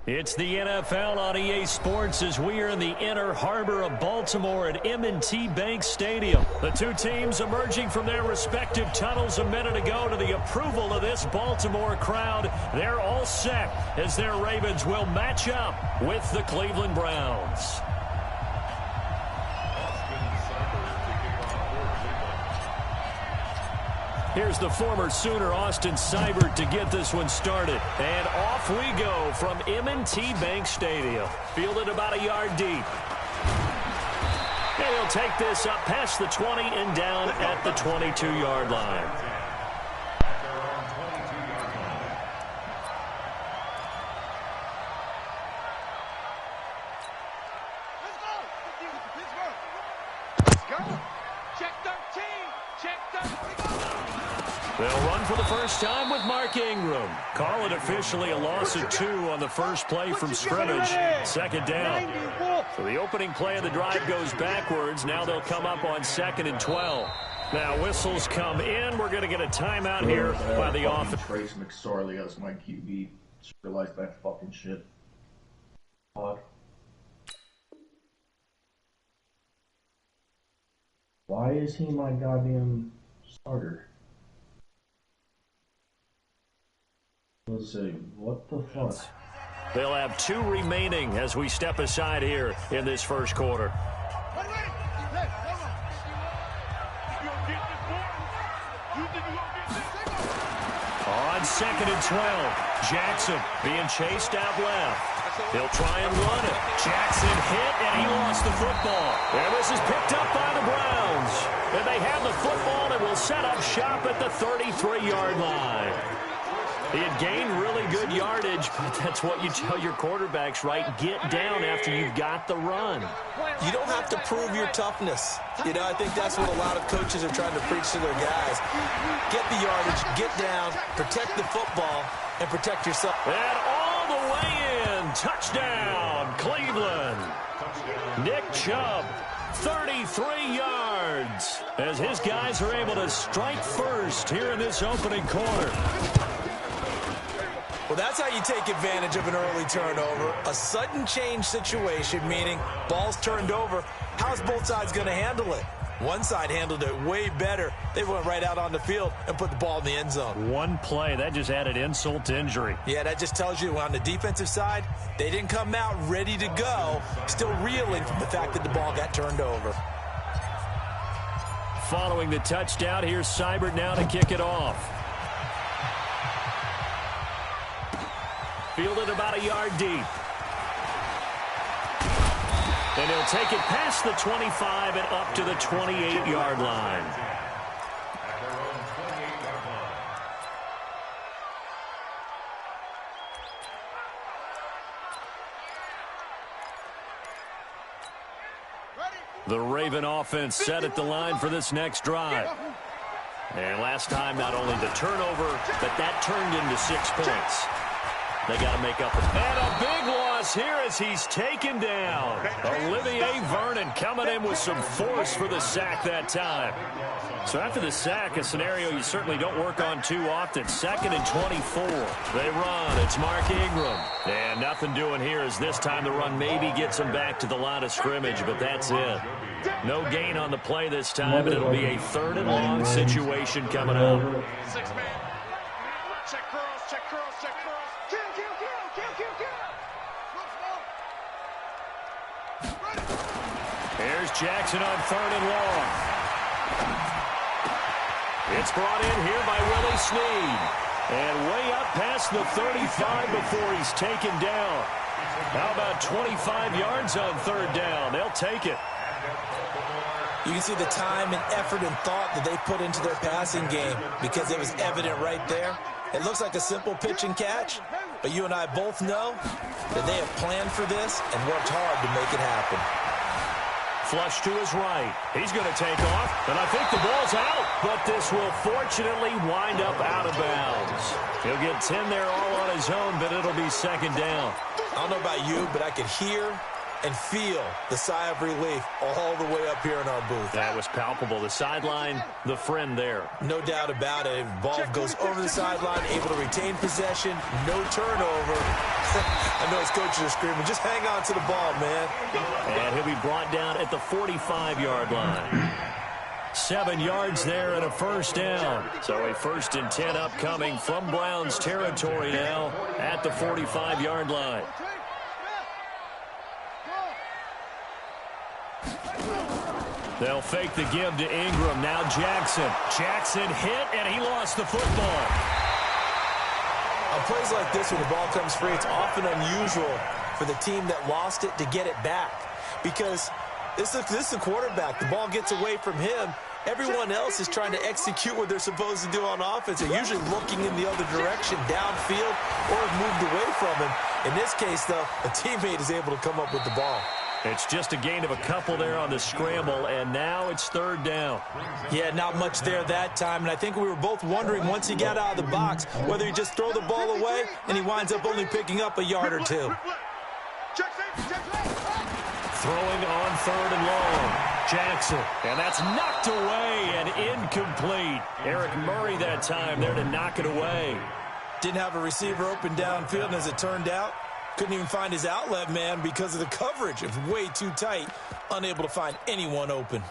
It's the NFL on EA Sports as we are in the inner harbor of Baltimore at M&T Bank Stadium. The two teams emerging from their respective tunnels a minute ago to the approval of this Baltimore crowd. They're all set as their Ravens will match up with the Cleveland Browns. Here's the former Sooner, Austin Seibert, to get this one started. And off we go from M&T Bank Stadium. Fielded about a yard deep. And he'll take this up past the 20 and down at the 22-yard line. They'll run for the first time with Mark Ingram. Call it officially a loss of 2 on the first play from scrimmage. Second down. So the opening play of the drive goes backwards. Now they'll come up on 2nd and 12. Now whistles come in. We're going to get a timeout here by the offense. Trace McSorley as my QB. Just realized that fucking shit. Why is he my goddamn starter? Let's see, what the fuck? They'll have 2 remaining as we step aside here in this first quarter. On 2nd and 12, Jackson being chased out left. He'll try and run it. Jackson hit, and he lost the football. And this is picked up by the Browns. And they have the football and will set up shop at the 33-yard line. He had gained really good yardage, but that's what you tell your quarterbacks, right? Get down after you've got the run. You don't have to prove your toughness. You know, I think that's what a lot of coaches are trying to preach to their guys. Get the yardage, get down, protect the football, and protect yourself. And all the way in, touchdown, Cleveland. Nick Chubb, 33 yards, as his guys are able to strike first here in this opening quarter. Well, that's how you take advantage of an early turnover. A sudden change situation, meaning ball's turned over. How's both sides going to handle it? One side handled it way better. They went right out on the field and put the ball in the end zone. One play, that just added insult to injury. Yeah, that just tells you on the defensive side, they didn't come out ready to go, still reeling from the fact that the ball got turned over. Following the touchdown, here's Seibert now to kick it off. Fielded about a yard deep. And he'll take it past the 25 and up to the 28-yard line. The Raven offense set at the line for this next drive. And last time, not only the turnover, but that turned into 6 points. They got to make up for that. And a big loss here as he's taken down. Olivier Vernon coming in with some force for the sack that time. So after the sack, a scenario you certainly don't work on too often. 2nd and 24. They run. It's Mark Ingram. And nothing doing here as this time the run maybe gets him back to the line of scrimmage, but that's it. No gain on the play this time, but it'll be a 3rd and long situation coming up. 6-man. Check curls, check curls, check curls. Here's Jackson on 3rd and long. It's brought in here by Willie Snead. And way up past the 35 before he's taken down. How about 25 yards on 3rd down? They'll take it. You can see the time and effort and thought that they put into their passing game because it was evident right there. It looks like a simple pitch and catch, but you and I both know that they have planned for this and worked hard to make it happen. Flush to his right. He's going to take off, and I think the ball's out, but this will fortunately wind up out of bounds. He'll get 10 there all on his own, but it'll be 2nd down. I don't know about you, but I could hear and feel the sigh of relief all the way up here in our booth. That was palpable. The sideline, the friend there. No doubt about it. Ball goes over the sideline, able to retain possession, no turnover. I know his coaches are screaming, just hang on to the ball, man. And he'll be brought down at the 45-yard line. 7 yards there and a first down. So a 1st and 10 upcoming from Browns territory now at the 45-yard line. They'll fake the give to Ingram. Now Jackson. Jackson hit, and he lost the football. On plays like this, when the ball comes free, it's often unusual for the team that lost it to get it back. Because this is the quarterback. The ball gets away from him. Everyone else is trying to execute what they're supposed to do on offense. They're usually looking in the other direction, downfield, or have moved away from him. In this case, though, a teammate is able to come up with the ball. It's just a gain of a couple there on the scramble, and now it's 3rd down. Yeah, not much there that time, and I think we were both wondering once he got out of the box whether he just throw the ball away and he winds up only picking up a yard or 2. Throwing on 3rd and long. Jackson, and that's knocked away and incomplete. Eric Murray that time there to knock it away. Didn't have a receiver open downfield, and as it turned out, couldn't even find his outlet man because of the coverage. It was way too tight, unable to find anyone open.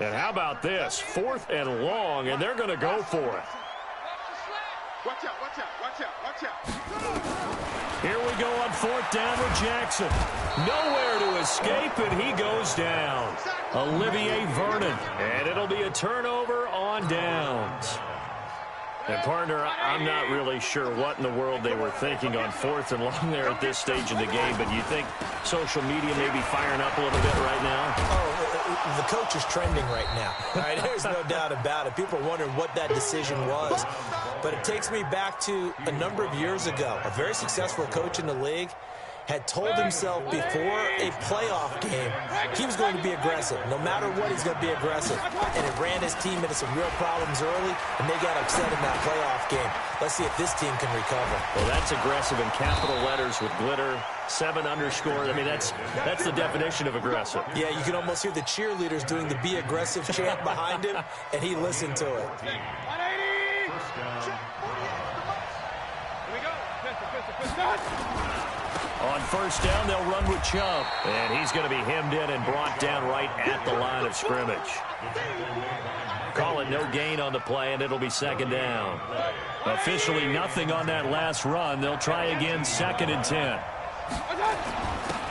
And how about this? 4th and long, and they're going to go for it. Watch out, watch out, watch out, watch out. Here we go on 4th down with Jackson. Nowhere to escape, and he goes down. Olivier Vernon, and it'll be a turnover on downs. And, partner, I'm not really sure what in the world they were thinking on 4th and long there at this stage of the game, but you think social media may be firing up a little bit right now? Oh, the coach is trending right now. All right, there's no doubt about it. People are wondering what that decision was. But it takes me back to a number of years ago. A very successful coach in the league had told himself before a playoff game he was going to be aggressive. No matter what, he's going to be aggressive. And it ran his team into some real problems early, and they got upset in that playoff game. Let's see if this team can recover. Well, that's aggressive in capital letters with glitter, 7 underscore. I mean, that's the definition of aggressive. Yeah, you can almost hear the cheerleaders doing the be aggressive chant behind him, and he listened to it. 180! Here we go. On 1st down, they'll run with Chubb. And he's going to be hemmed in and brought down right at the line of scrimmage. Call it no gain on the play, and it'll be 2nd down. Officially nothing on that last run. They'll try again, 2nd and 10.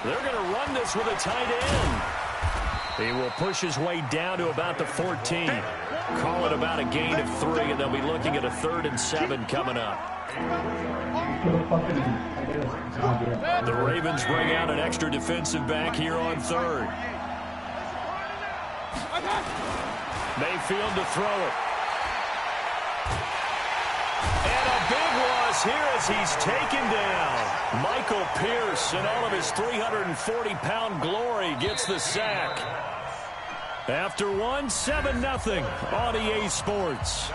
They're going to run this with a tight end. He will push his way down to about the 14. Call it about a gain of 3, and they'll be looking at a 3rd and 7 coming up. The Ravens bring out an extra defensive back here on 3rd. Mayfield to throw it. And a big loss here as he's taken down. Michael Pierce, in all of his 340-pound glory, gets the sack. After 1, 7-0 on EA Sports.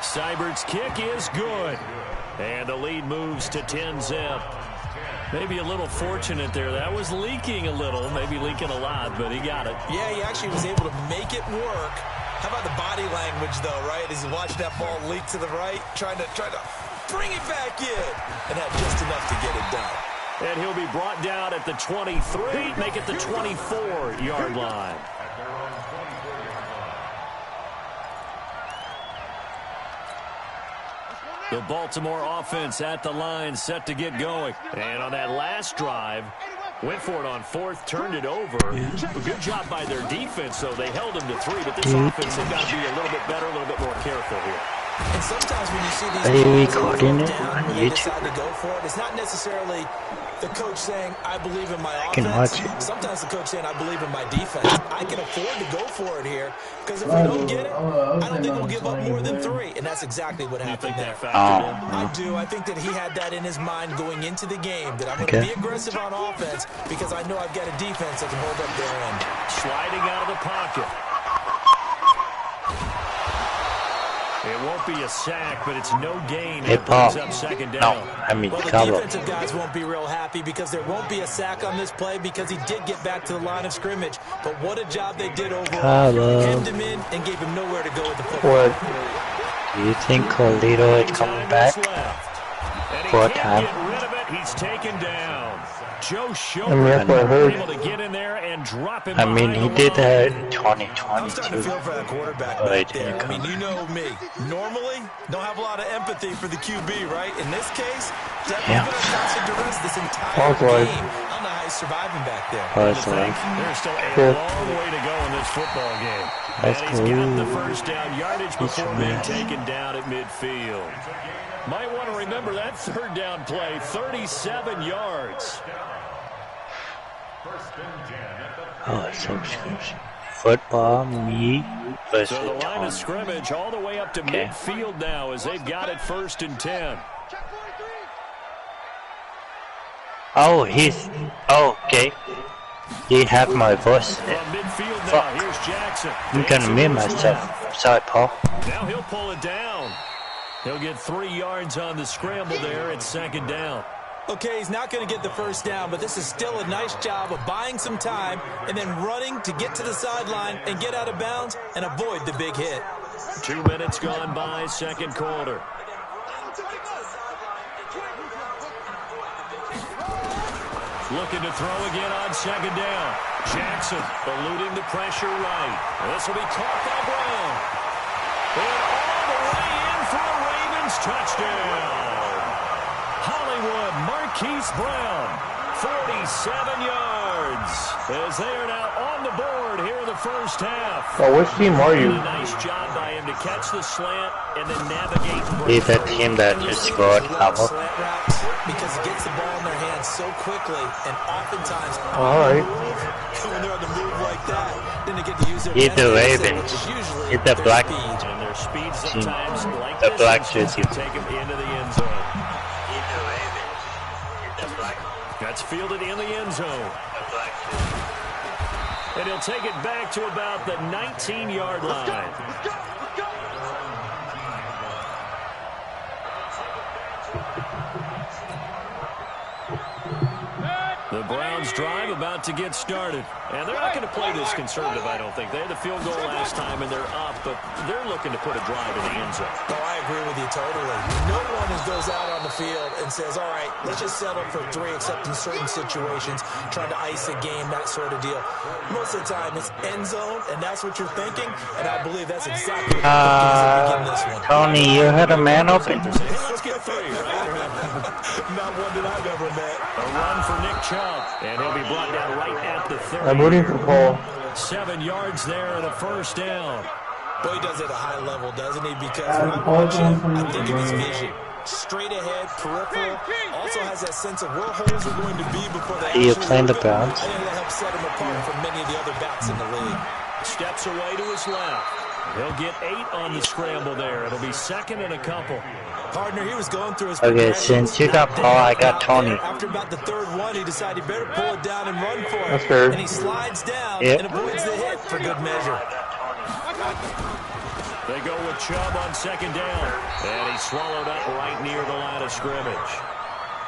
Seibert's kick is good. And the lead moves to 10-zip. Maybe a little fortunate there. That was leaking a little, maybe leaking a lot, but he got it. Yeah, he actually was able to make it work. How about the body language, though, right? As he watched that ball leak to the right, trying to bring it back in, and had just enough to get it done. And he'll be brought down at the 23, make it the 24-yard line. The Baltimore offense at the line, set to get going. And on that last drive, went for it on 4th, turned it over. Good job by their defense, though. They held them to 3, but this offense has got to be a little bit better, a little bit more careful here. And sometimes when you see these Are you calls recording it down on and they YouTube? decide to go for it, it's not necessarily the coach saying, I believe in my I offense. can watch it. Sometimes the coach saying, I believe in my defense. I can afford to go for it here because if we don't get it, I don't think we'll give up more than 3. And that's exactly what happened there. I do. I think that he had that in his mind going into the game, that I'm going to be aggressive on offense because I know I've got a defense that can hold up their end. Sliding out of the pocket. It won't be a sack, but it's no gain. Hey, It Paul. brings up second down. No, I mean Well, the Cabo. defensive guys won't be real happy because there won't be a sack on this play because he did get back to the line of scrimmage. But what a job they did overall. Cabo. Hemmed him in and gave him nowhere to go with the football. What? Do you think Carlito is coming back for a time? Get rid of it. He's taken down. Joe I Schobert able to get in there and drop him. I mean, he behind the did line. that in I'm 2020 starting to too. feel for that quarterback But back it didn't there. I mean, come. you know me. Normally, don't have a lot of empathy for the QB, right? In this case, definitely been a constant duress this entire game. I don't know how he's surviving back there. Pause life. There's still a long way to go in this football game. That's and he's got the cool. first down yardage before being taken down at midfield. Might want to remember that third down play, 37 yards. Oh, subscription. Football, me versus So the line Tony. of scrimmage all the way up to Okay. midfield now as they've got it 1st and 10. Oh, he's. Oh, okay. He had my voice. From midfield now, Fuck. here's Jackson. I'm gonna mute myself. Sorry, Paul. Now he'll pull it down. He'll get 3 yards on the scramble there at 2nd down. Okay, he's not going to get the first down, but this is still a nice job of buying some time and then running to get to the sideline and get out of bounds and avoid the big hit. 2 minutes gone by, 2nd quarter. Looking to throw again on 2nd down. Jackson eluding the pressure right. This will be caught by Brown. And all the way in for a Ravens touchdown. Hollywood Marquise Brown, 47 yards, as they are now on the board here in the first half. Oh, which team are you? A nice job by him to catch the slant and then navigate. He's the team that just scored, Cabo. Slant routes because it gets the ball in their hands so quickly, and oftentimes Alright. when they're on the move like that, then they get to use their He's the best asset, Ravens. which is usually He's the their black. speed. And their speed Team. sometimes like The this black instance jersey. can take him into the end zone. That's fielded in the end zone. And he'll take it back to about the 19-yard line. The Browns drive about to get started. And they're not going to play this conservative, I don't think. They had the field goal last time, and they're up, but they're looking to put a drive in the end zone. Oh, I agree with you totally. No one goes out on the field and says, all right, let's just settle for 3, except in certain situations, trying to ice a game, that sort of deal. Most of the time, it's end zone, and that's what you're thinking, and I believe that's exactly what they're thinking as they begin this one. Tony, you had a man open. Let's get 3, right? Not one that I've ever met. A run for Nick Chubb, and he'll be brought down right at the 30. I'm rooting for Paul. 7 yards there and a first down. Boy, he does it at a high level, doesn't he? Because when I watch him, I think of his vision. Straight ahead, peripheral. Also has that sense of where holes are going to be before they Are you actually playing the open. Browns? I think that helps set him apart from many of the other backs in the league. Steps away to his left. He'll get 8 on the scramble there. It'll be 2nd and a couple. Partner, he was going through his Okay, progressions. since you got Paul, I got Tony. After about the 3rd one, he decided he better pull it down and run for it. That's fair. And he slides down Yep. and avoids the hit for good measure. They go with Chubb on 2nd down. And he's swallowed up right near the line of scrimmage.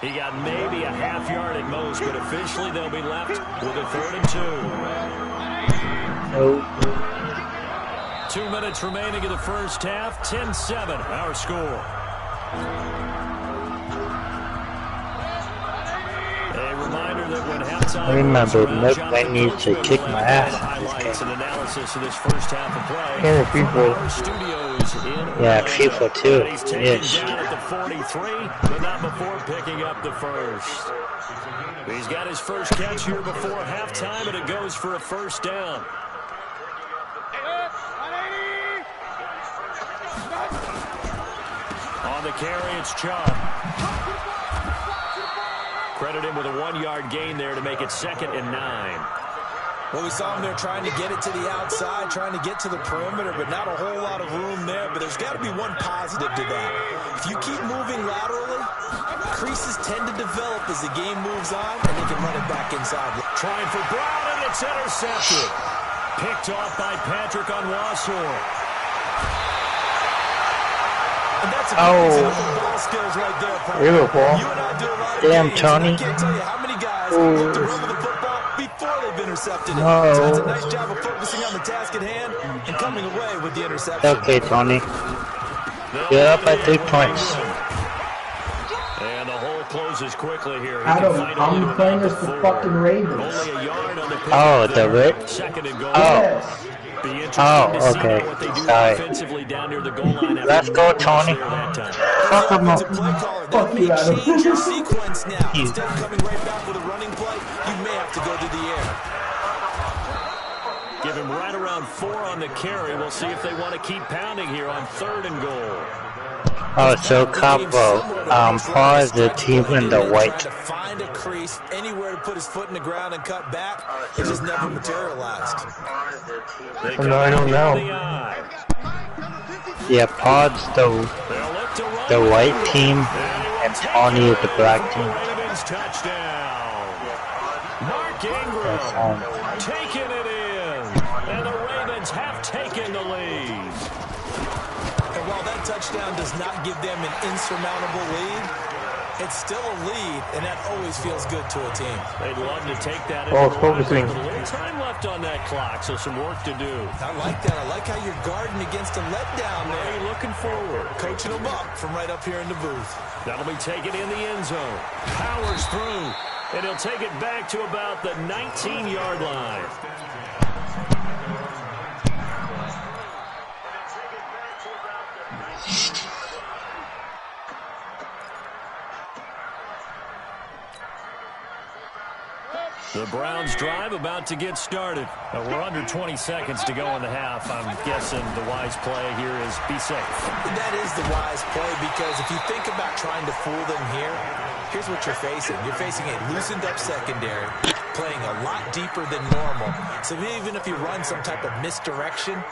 He got maybe a half yard at most, but officially they'll be left with a 3rd and 2. No. 2 minutes remaining in the first half. 10-7, our score. A reminder that when halftime Remember, rolls around, Mick Jonathan Wayne needs to Coachman kick will my have ass in this highlights game. and analysis of this first half of play. Can't repeat From that. our studios in Yeah, Orlando. FIFA too. And he's taken Yes. down at the 43, but not before picking up the first. He's got his first catch here before halftime, and it goes for a first down. On the carry, it's Chubb. Credit him with a 1-yard gain there to make it 2nd and 9. Well, we saw him there trying to get it to the outside, trying to get to the perimeter, but not a whole lot of room there. But there's got to be one positive to that. If you keep moving laterally, creases tend to develop as the game moves on, and they can run it back inside. Trying for Brown, and it's intercepted. Picked off by Patrick Onwuasor. And that's a good example of ball skills right there, Paul. Beautiful. You and I do a lot of Damn, games, Tony. I can't tell you how many guys have looked to run with the football before they've intercepted it. No. So that's a nice job of focusing on the task at hand and coming away with the interception. Okay, Tony. You're up by 3 points. And the hole closes quickly here. Adam, I'm playing as the fucking Ravens. Only a yard on the pick. Oh, the Ravens? 2nd and goal. Yes. Be interesting to see okay. what they do Sorry. offensively down near the goal line. Let's go, Tony. Fuck him up. Fuck you, Adam. Change your sequence now. Instead of coming right back with a running play, you may have to go to the air. Give him right around 4 on the carry. We'll see if they want to keep pounding here on 3rd and goal. Oh, so Capo, Paul is the team in the white. To find a crease, anywhere to put his foot in the ground and cut back, it just never materialized. No, I don't know. Yeah, Paul's the white team, and Tawny is the black team. Ravens touchdown. Mark Ingram taking it in, and the Ravens have taken the lead. And while that touchdown does not give them an insurmountable lead, it's still a lead, and that always feels good to a team. They'd love to take that. Oh, focusing. A little time left on that clock, so some work to do. I like that. I like how you're guarding against a letdown there. Ray looking forward. Coaching them up from right up here in the booth. That'll be taken in the end zone. Powers through, and he'll take it back to about the 19-yard line. The Browns drive about to get started. We're under 20 seconds to go in the half. I'm guessing the wise play here is be safe. That is the wise play, because if you think about trying to fool them here, here's what you're facing. You're facing a loosened up secondary, playing a lot deeper than normal. So even if you run some type of misdirection,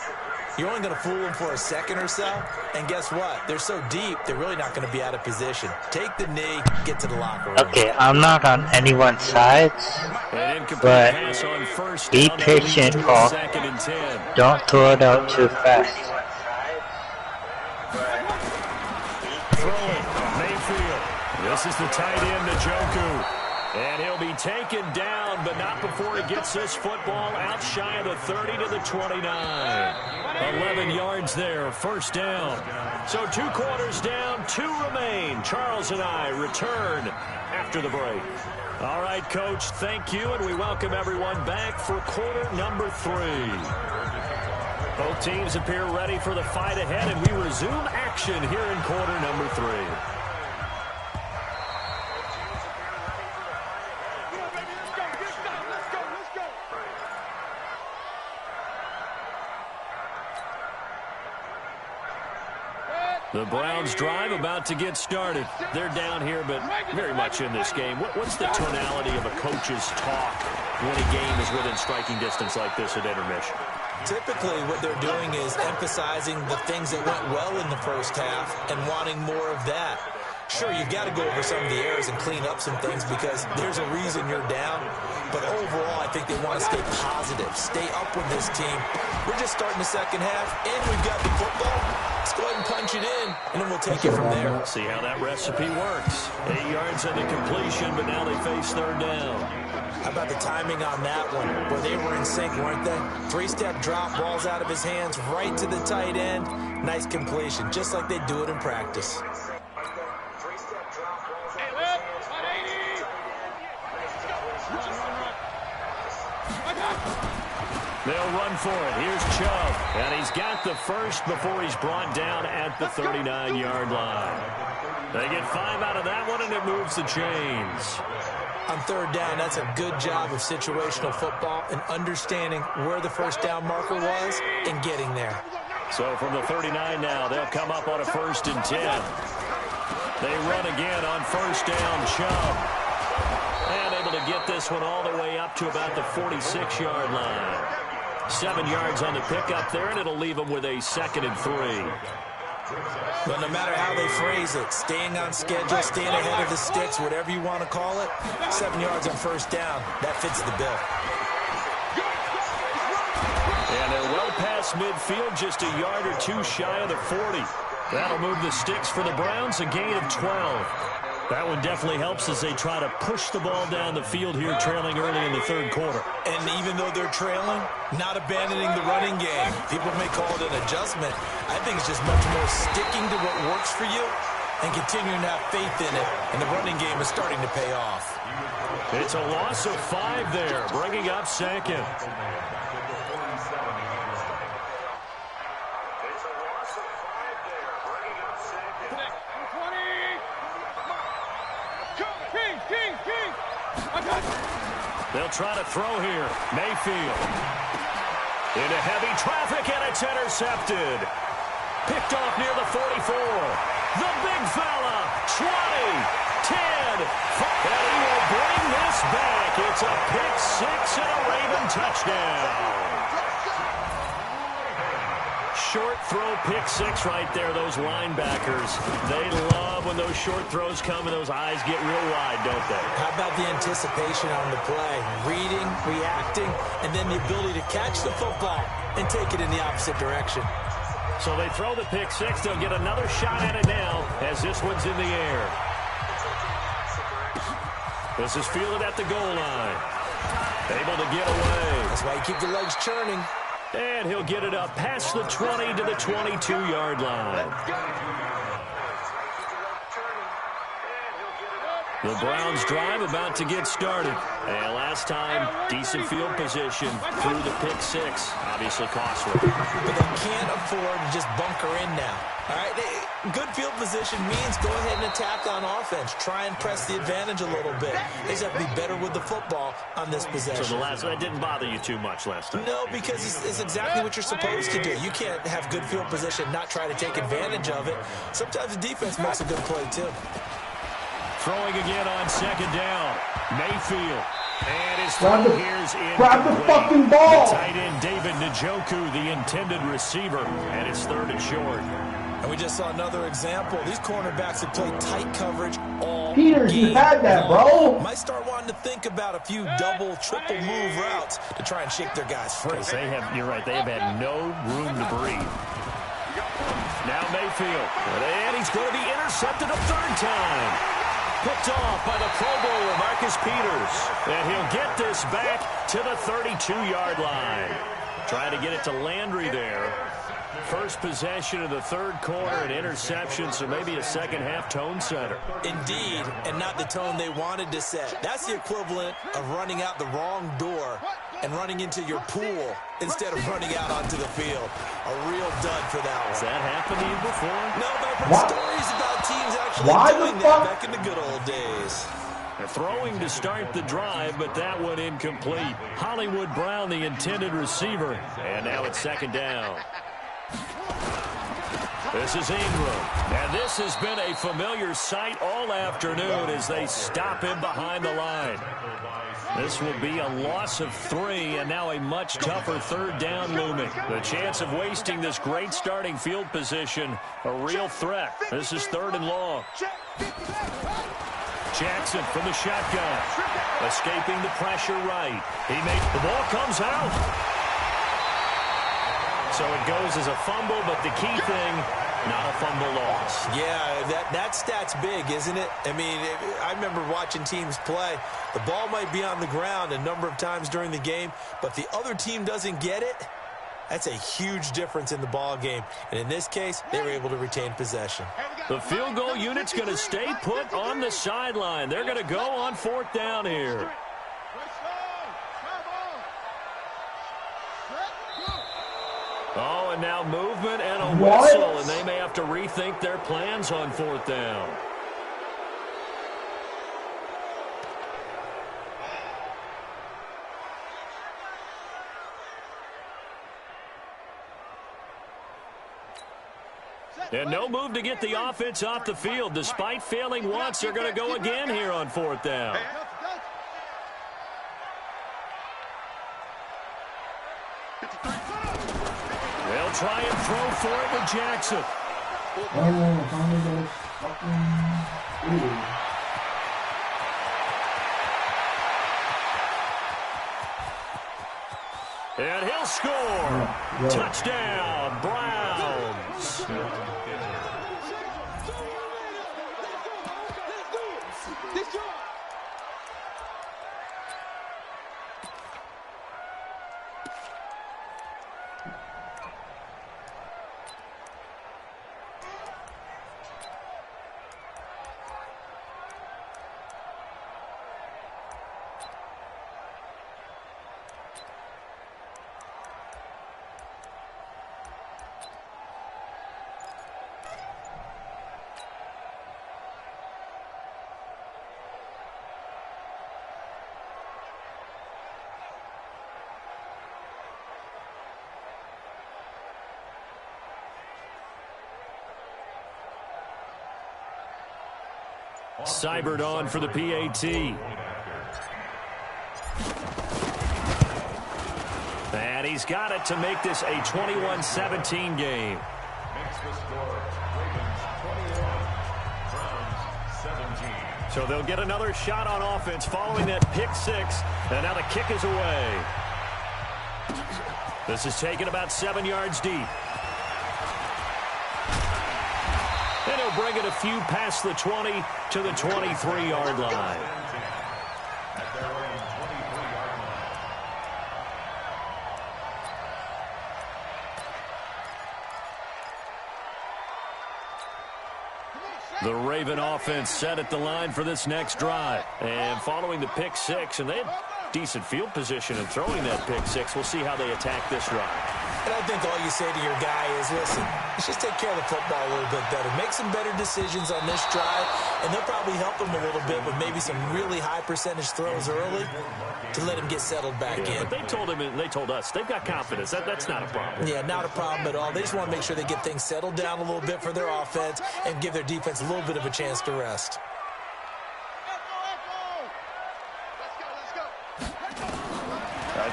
you're only going to fool them for a second or so. And guess what? They're so deep, they're really not going to be out of position. Take the knee, get to the locker room. Okay, I'm not on anyone's sides, but be patient, Paul. Don't throw it out too fast. Throwing, Mayfield. This is the tight end, Njoku. And he'll be taken down, but not before he gets this football out shy of the 30 to the 29. 11 yards there, 1st down. So 2 quarters down, 2 remain. Charles and I return after the break. All right, Coach, thank you, and we welcome everyone back for quarter number 3. Both teams appear ready for the fight ahead, and we resume action here in quarter number 3. The Browns drive about to get started. They're down here, but very much in this game. What's the tonality of a coach's talk when a game is within striking distance like this at intermission? Typically, what they're doing is emphasizing the things that went well in the first half and wanting more of that. Sure, you've got to go over some of the errors and clean up some things because there's a reason you're down. But overall, I think they want to stay positive, stay up with this team. We're just starting the second half, and we've got the football. Let's go ahead and punch it in, and then we'll take it from there. See how that recipe works. 8 yards on the completion, but now they face 3rd down. How about the timing on that one? Where they were in sync, weren't they? 3-step drop, balls out of his hands, right to the tight end. Nice completion, just like they do it in practice. They'll run for it. Here's Chubb. And he's got the first before he's brought down at the 39-yard line. They get 5 out of that one, and it moves the chains. On 3rd down, that's a good job of situational football and understanding where the 1st down marker was and getting there. So from the 39 now, they'll come up on a 1st and 10. They run again on first down. Chubb. And able to get this one all the way up to about the 46-yard line. 7 yards on the pickup there, and it'll leave them with a 2nd and 3. But no matter how they phrase it, staying on schedule, staying ahead of the sticks, whatever you want to call it, 7 yards on first down, that fits the bill. And they're well past midfield, just a yard or two shy of the 40. That'll move the sticks for the Browns, a gain of 12. That one definitely helps as they try to push the ball down the field here, trailing early in the 3rd quarter. And even though they're trailing, not abandoning the running game. People may call it an adjustment. I think it's just much more sticking to what works for you and continuing to have faith in it. And the running game is starting to pay off. It's a loss of 5 there, bringing up 2nd. They'll try to throw here. Mayfield. Into heavy traffic, and it's intercepted. Picked off near the 44. The big fella. 20, 10, 5. And he will bring this back. It's a pick 6 and a Raven touchdown. Short throw, pick 6 right there. Those linebackers, they love when those short throws come and those eyes get real wide, don't they? How about the anticipation on the play? Reading, reacting, and then the ability to catch the football and take it in the opposite direction. So they throw the pick 6. They'll get another shot at it now as this one's in the air. This is fielded at the goal line. Able to get away. That's why you keep the legs churning. And he'll get it up past the 20 to the 22-yard line. The Browns drive about to get started. And last time, decent field position through the pick 6. Obviously costly. But they can't afford to just bunker in now. All right, good field position means go ahead and attack on offense. Try and press the advantage a little bit. They just have to be better with the football on this possession. So that didn't bother you too much last time? No, because it's exactly what you're supposed to do. You can't have good field position and not try to take advantage of it. Sometimes the defense makes a good play, too. Throwing again on 2nd down. Mayfield. And his grab throw here's in. Grab the fucking ball! The tight end David Njoku, the intended receiver. And it's 3rd and short. And we just saw another example. These cornerbacks have played tight coverage all Peters, game you had that, bro. Might start wanting to think about a few double, triple move routes to try and shake their guys free. You're right, they have had no room to breathe. Now Mayfield. And he's going to be intercepted a 3rd time. Picked off by the Pro Bowler, Marcus Peters. And he'll get this back to the 32-yard line. Trying to get it to Landry there. First possession of the 3rd quarter, an interception, so maybe a second-half tone setter. Indeed, and not the tone they wanted to set. That's the equivalent of running out the wrong door and running into your pool instead of running out onto the field. A real dud for that one. Has that happened to you before? No, but I've heard stories about teams actually doing that back in the good old days. They're throwing to start the drive, but that one incomplete. Hollywood Brown, the intended receiver, and now it's 2nd down. This is Ingram, and this has been a familiar sight all afternoon as they stop him behind the line. This will be a loss of 3, and now a much tougher 3rd down looming. The chance of wasting this great starting field position, a real threat. This is 3rd and long. Jackson from the shotgun, escaping the pressure right. The ball comes out. So it goes as a fumble, but the key thing, not a fumble loss. Yeah, that stat's big, isn't it? I mean, I remember watching teams play. The ball might be on the ground a number of times during the game, but if the other team doesn't get it, that's a huge difference in the ball game. And in this case, they were able to retain possession. The field goal unit's going to stay put on the sideline. They're going to go on 4th down here. Oh, and now movement and a whistle, and they may have to rethink their plans on 4th down. And no move to get the offense off the field. Despite failing once, they're going to go again here on 4th down. They'll try and throw for it with Jackson. And he'll score. Touchdown, Browns. Seibert on for the PAT. And he's got it to make this a 21-17 game. So they'll get another shot on offense following that pick six. And now the kick is away. This is taken about 7 yards deep. And he'll bring it a few past the 20 to the 23-yard line. The Raven offense set at the line for this next drive. And following the pick six, and they had decent field position in throwing that pick six. We'll see how they attack this drive. And I think all you say to your guy is, listen, let's just take care of the football a little bit better. Make some better decisions on this drive, and they'll probably help him a little bit with maybe some really high percentage throws early to let him get settled back in. But they told him, and they told us, they've got confidence. That's not a problem. Yeah, not a problem at all. They just want to make sure they get things settled down a little bit for their offense and give their defense a little bit of a chance to rest.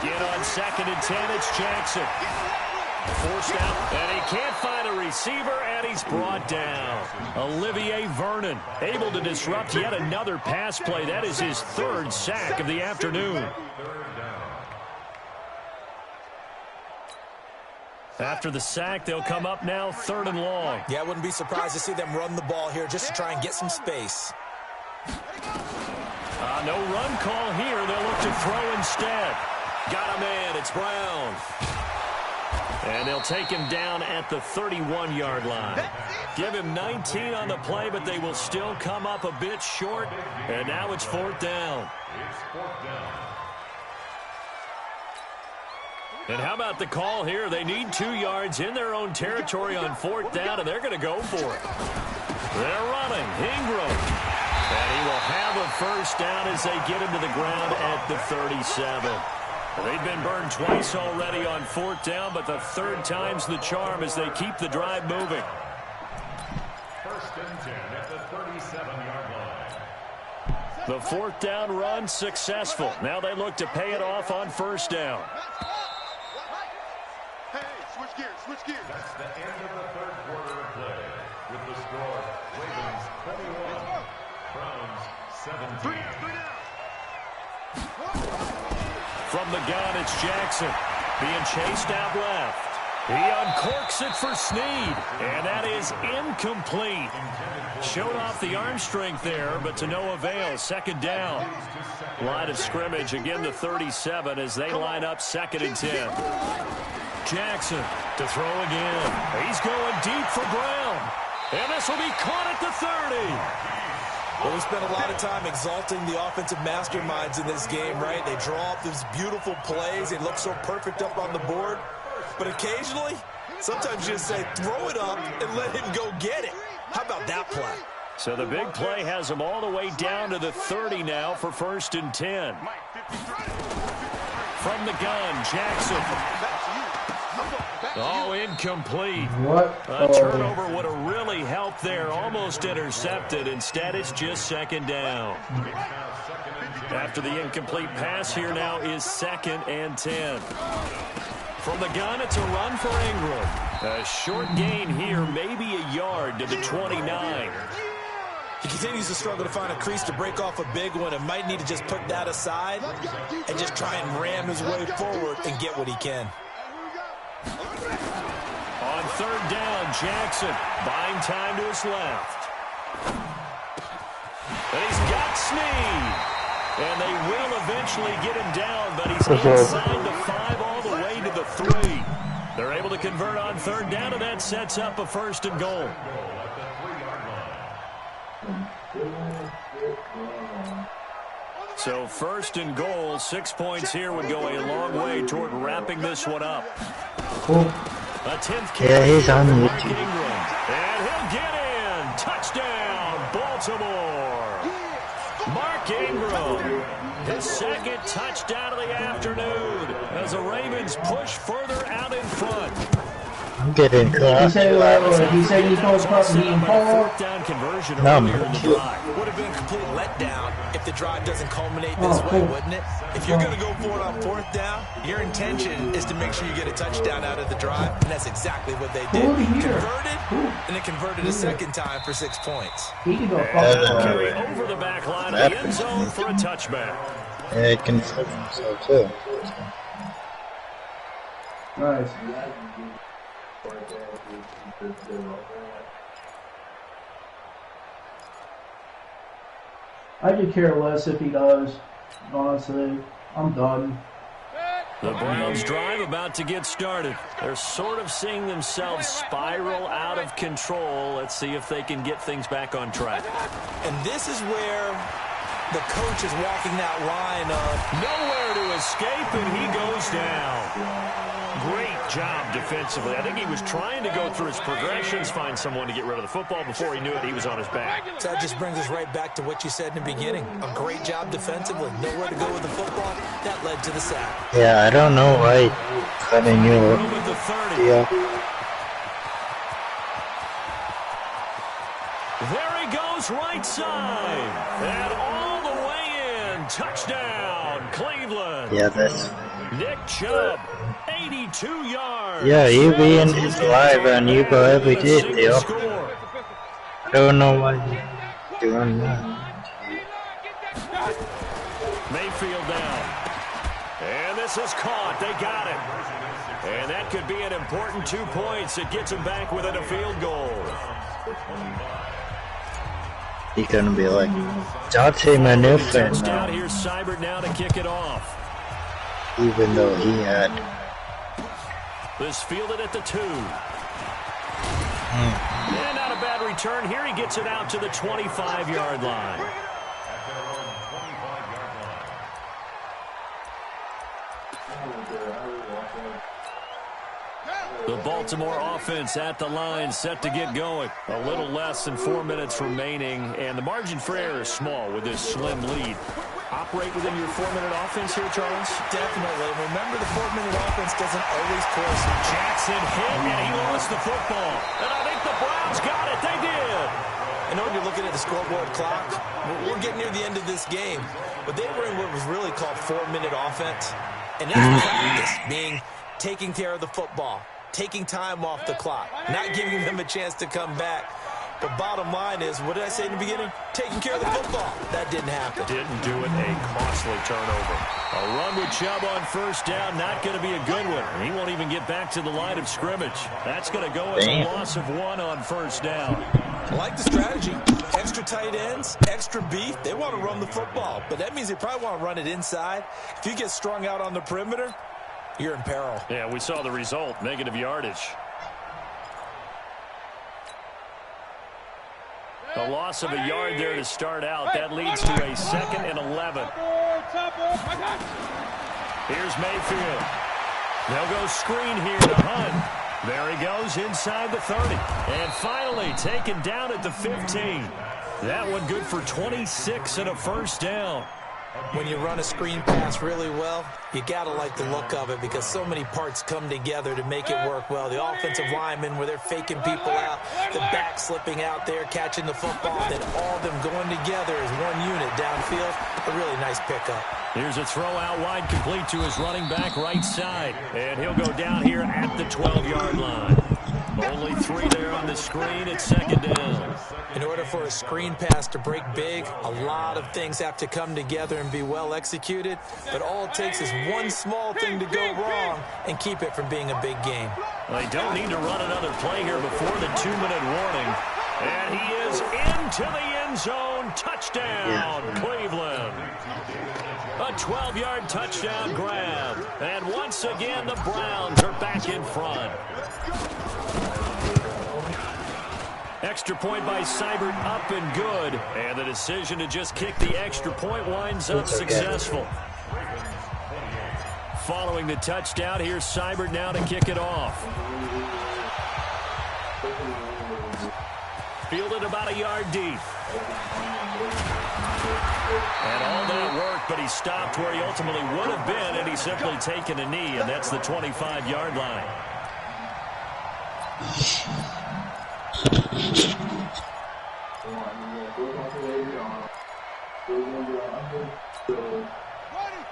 Again on 2nd and 10, it's Jackson. Forced out, and he can't find a receiver, and he's brought down. Olivier Vernon able to disrupt yet another pass play. That is his 3rd sack of the afternoon. After the sack, they'll come up now 3rd and long. Yeah, I wouldn't be surprised to see them run the ball here just to try and get some space. No run call here. They'll look to throw instead. Got a man. It's Brown. And they'll take him down at the 31-yard line. Give him 19 on the play, but they will still come up a bit short. And now it's 4th down. And how about the call here? They need 2 yards in their own territory on 4th down, and they're going to go for it. They're running. Ingram. And he will have a 1st down as they get him to the ground at the 37. They've been burned twice already on 4th down, but the 3rd time's the charm as they keep the drive moving. 1st and 10 at the 37-yard line. The 4th down run successful. Now they look to pay it off on 1st down. Hey, switch gears, switch gears. That's the end of the 3rd quarter of play. With the score, Ravens 21, Browns 17. From the gun, it's Jackson being chased out left. He uncorks it for Snead, and that is incomplete. Showed off the arm strength there, but to no avail. 2nd down. Line of scrimmage, again the 37 as they line up 2nd and 10. Jackson to throw again. He's going deep for Brown. And this will be caught at the 30. Well, we spent a lot of time exalting the offensive masterminds in this game, right? They draw up these beautiful plays. They look so perfect up on the board. But occasionally, sometimes you just say, throw it up and let him go get it. How about that play? So the big play has them all the way down to the 30 now for 1st and 10. From the gun, Jackson. Oh, incomplete. What? A turnover would have really helped there. Almost intercepted. Instead, it's just second down. After the incomplete pass, here now is 2nd and 10. From the gun, it's a run for Ingram. A short gain here, maybe a yard to the 29. He continues to struggle to find a crease to break off a big one and might need to just put that aside and just try and ram his way forward and get what he can. On 3rd down, Jackson buying time to his left. And he's got Snead. And they will eventually get him down, but he's inside the 5 all the way to the 3. They're able to convert on 3rd down, and that sets up a 1st and goal. So 1st and goal, 6 points here would go a long way toward wrapping this one up. Cool. A 10th carry. Yeah, he's on Mark YouTube. Ingram. And he'll get in. Touchdown, Baltimore. Mark Ingram, his 2nd touchdown of the afternoon as the Ravens push further out in front. I'm getting He caught. said he's going to start being Paul. 4th down conversion No, earlier in the drive. Would have been a complete letdown if the drive doesn't culminate this way, wouldn't it? If you're going to go for it on 4th down, your intention is to make sure you get a touchdown out of the drive, and that's exactly what they did. Converted, and it converted a 2nd time for 6 points. He can go Carry over the back line of the end zone for a touchback. Yeah, I can flip himself too. Nice. I could care less if he does. Honestly, I'm done. The Browns drive about to get started. They're sort of seeing themselves spiral out of control. Let's see if they can get things back on track. And this is where the coach is walking that line of nowhere to escape, and he goes down. Great job defensively. I think he was trying to go through his progressions, find someone to get rid of the football. Before he knew it, he was on his back. So that just brings us right back to what you said in the beginning. A great job defensively. Nowhere to go with the football. That led to the sack. Yeah, I don't know why cutting you Room at the 30. Yeah. There he goes, right side. And all the way in. Touchdown, Cleveland. Yeah, that's... Nick Chubb, 82 yards. Yeah, you being his live and you go every day, Theo. I don't know why you're doing that. Mayfield down. And this is caught. They got it. And that could be an important 2 points. It gets him back within a field goal. He's gonna be like, Dante Manufin Touchdown now, here, Seibert now to kick it off. even though he had... This fielded at the 2. And not a bad return here. He gets it out to the 25-yard line. The Baltimore offense at the line, set to get going. A little less than 4 minutes remaining, and the margin for error is small with this slim lead. Operate within your 4-minute offense here, Charles? Definitely. Remember, the 4-minute offense doesn't always course. Jackson hit, and he lost the football. And I think the Browns got it. They did. I know when you're looking at the scoreboard clock, we're getting near the end of this game, but they were in what was really called 4-minute offense. And that's practice, being taking care of the football, taking time off the clock, not giving them a chance to come back. But bottom line is, what did I say in the beginning? Taking care of the football. That didn't happen. Didn't do it. A costly turnover. A run with Chubb on 1st down. Not going to be a good one. He won't even get back to the line of scrimmage. That's going to go as a loss of 1 on 1st down. I like the strategy. Extra tight ends, extra beef. They want to run the football, but that means they probably want to run it inside. If you get strung out on the perimeter, you're in peril. Yeah, we saw the result. Negative yardage. A loss of a yard there to start out. That leads to a 2nd and 11. Here's Mayfield. They'll go screen here to Hunt. There he goes inside the 30. And finally taken down at the 15. That one good for 26 and a 1st down. When you run a screen pass really well, you got to like the look of it because so many parts come together to make it work well. The offensive linemen, where they're faking people out, the back slipping out there, catching the football, then all of them going together as one unit downfield. A really nice pickup. Here's a throw out wide, complete to his running back right side. And he'll go down here at the 12-yard line. Only 3 there on the screen. It's second down. In order for a screen pass to break big, a lot of things have to come together and be well executed. But all it takes is one small thing to go wrong and keep it from being a big game. Well, they don't need to run another play here before the 2-minute warning. And he is into the end zone. Touchdown, Cleveland. A 12-yard touchdown grab. And once again, the Browns are back in front. Extra point by Seibert, up and good. And the decision to just kick the extra point winds up successful. Following the touchdown, here's Seibert now to kick it off. Fielded about a yard deep. And all that work, but he stopped where he ultimately would have been, and he's simply taken a knee, and that's the 25-yard line.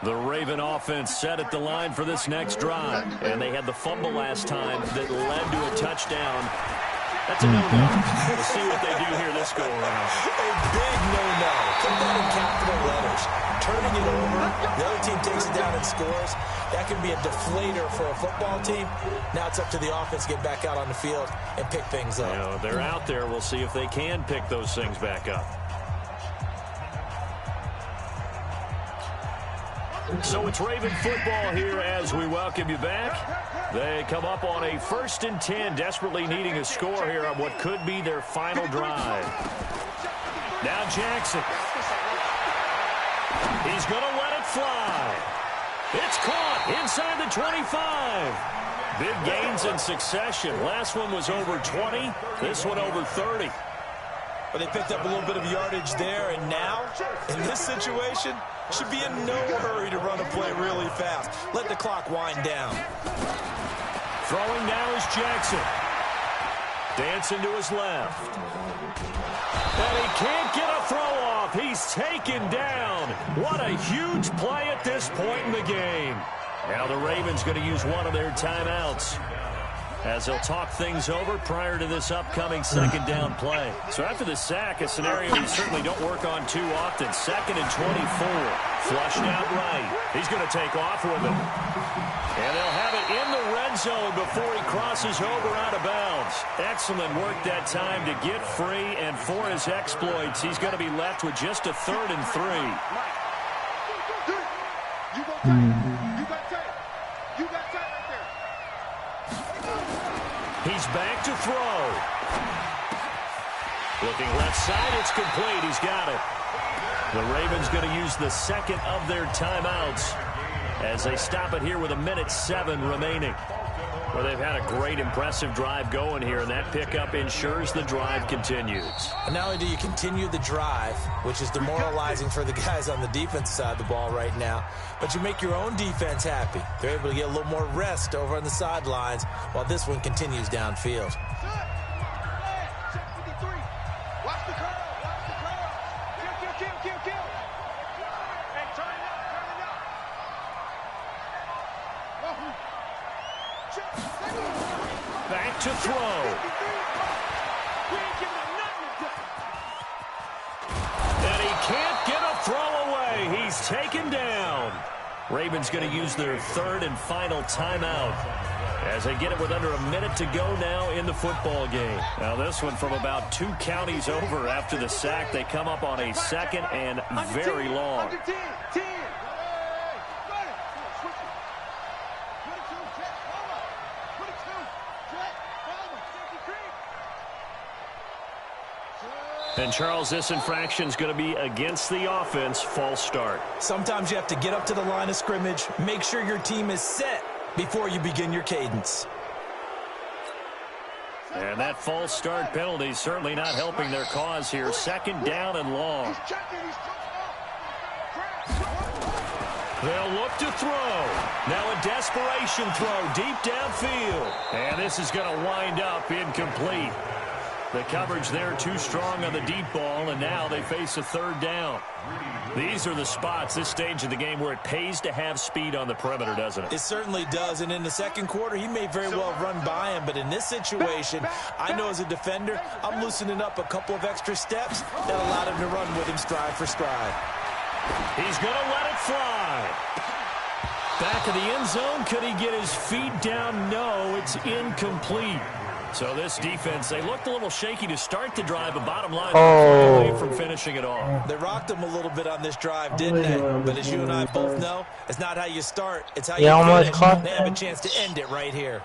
The Raven offense set at the line for this next drive, and they had the fumble last time that led to a touchdown. That's a no-no. We'll see what they do here this go-around. A big no-no. Put that in capital letters. Turning it over, the other team takes it down and scores. That can be a deflator for a football team. Now it's up to the offense to get back out on the field and pick things up. You know, they're out there. We'll see if they can pick those things back up. So it's Raven football here as we welcome you back. They come up on a 1st and 10, desperately needing a score here on what could be their final drive. Now Jackson. He's going to let it fly. It's caught inside the 25. Big gains in succession. Last one was over 20. This one over 30. But they picked up a little bit of yardage there, and now, in this situation, should be in no hurry to run a play really fast. Let the clock wind down. Throwing now is Jackson. Dancing to his left. And he can't get a throw off. He's taken down. What a huge play at this point in the game. Now the Ravens going to use one of their timeouts as they'll talk things over prior to this upcoming second down play. So after the sack, a scenario you certainly don't work on too often. 2nd and 24. Flushed out right. He's going to take off with it. And they'll have it in the red zone before he crosses over out of bounds. Excellent work that time to get free, and for his exploits, he's going to be left with just a 3rd and 3. He's back to throw. Looking left side, it's complete. He's got it. The Ravens going to use the 2nd of their timeouts as they stop it here with 1:07 remaining. Well, they've had a great, impressive drive going here, and that pickup ensures the drive continues. And not only do you continue the drive, which is demoralizing for the guys on the defense side of the ball right now, but you make your own defense happy. They're able to get a little more rest over on the sidelines while this one continues downfield. Back to throw. And he can't get a throw away. He's taken down. Ravens going to use their 3rd and final timeout as they get it with under a minute to go now in the football game. Now this one from about 2 counties over after the sack. They come up on a 2nd and very long. And, Charles, this infraction is going to be against the offense. False start. Sometimes you have to get up to the line of scrimmage, make sure your team is set before you begin your cadence. And that false start penalty is certainly not helping their cause here. 2nd down and long. They'll look to throw. Now a desperation throw deep downfield. And this is going to wind up incomplete. The coverage there too strong on the deep ball, and now they face a third down. These are the spots, this stage of the game, where it pays to have speed on the perimeter, doesn't it? It certainly does, and in the second quarter, he may very well run by him, but in this situation, I know as a defender, I'm loosening up a couple of extra steps that allowed him to run with him stride for stride. He's going to let it fly. Back of the end zone, could he get his feet down? No, it's incomplete. So this defense, they looked a little shaky to start the drive, but bottom line, away from finishing it off. They rocked him a little bit on this drive, didn't they? But as you and I both know, it's not how you start, it's how you finish. They have a chance to end it right here.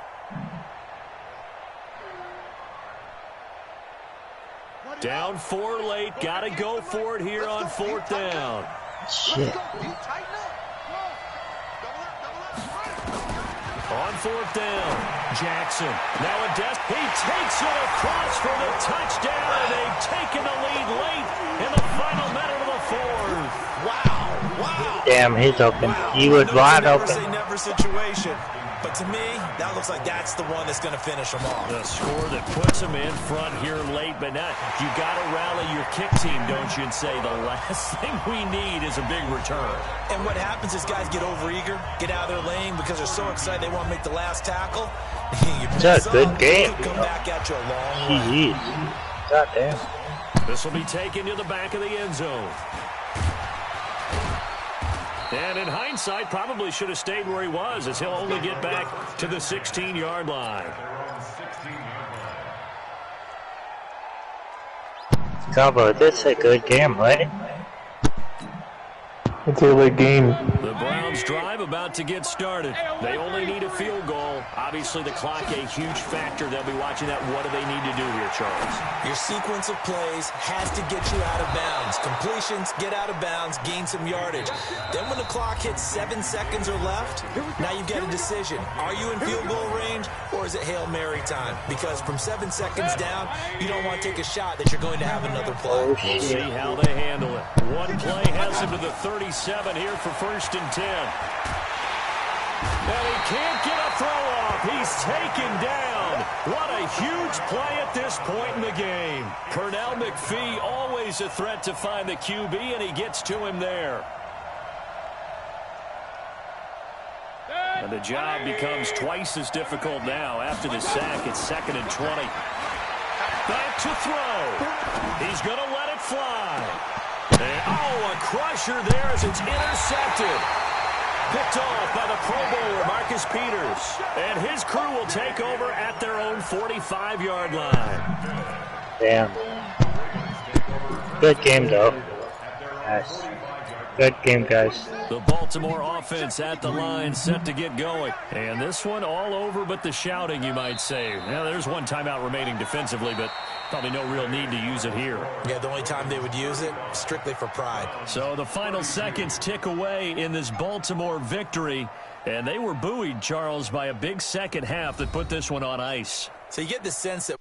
Down 4 late, got to go for it here on 4th down. Shit. On 4th down, Jackson. Now a he takes it across for the touchdown, and they've taken the lead late in the final minute of the 4th. Wow. Damn, he's open. He was wide open. Never say never situation. But to me, that looks like that's the one that's going to finish them off. The score that puts them in front here late, but now you got to rally your kick team, don't you, and say the last thing we need is a big return. And what happens is guys get overeager, get out of their lane because they're so excited they want to make the last tackle. It's a good game. Come back at you a long way. God damn. This will be taken to the back of the end zone. And in hindsight, probably should have stayed where he was, as he'll only get back to the 16-yard line. Gabo, this is a good game, right? It's a late game. The Browns drive about to get started. They only need a field goal. Obviously, the clock a huge factor. They'll be watching that. What do they need to do here, Charles? Your sequence of plays has to get you out of bounds. Completions, get out of bounds, gain some yardage. Then when the clock hits 7 seconds or left, now you've got a decision. Are you in field goal range, or is it Hail Mary time? Because from 7 seconds down, you don't want to take a shot that you're going to have another play. We'll see how they handle it. One play has him to the 37 here for 1st and 10. And he can't get a throw off. He's taken down. What a huge play at this point in the game. Pernell McPhee, always a threat to find the QB, and he gets to him there. And the job becomes twice as difficult now. After the sack, it's 2nd and 20. Back to throw. He's going to let it fly. And, a crusher there as it's intercepted. Picked off by the Pro Bowler, Marcus Peters. And his crew will take over at their own 45-yard line. Damn. Good game, though. Yes. Good game, guys. The Baltimore offense at the line, set to get going. And this one all over but the shouting, you might say. Now, there's one timeout remaining defensively, but probably no real need to use it here. Yeah, the only time they would use it, strictly for pride. So the final seconds tick away in this Baltimore victory. And they were buoyed, Charles, by a big second half that put this one on ice. So you get the sense that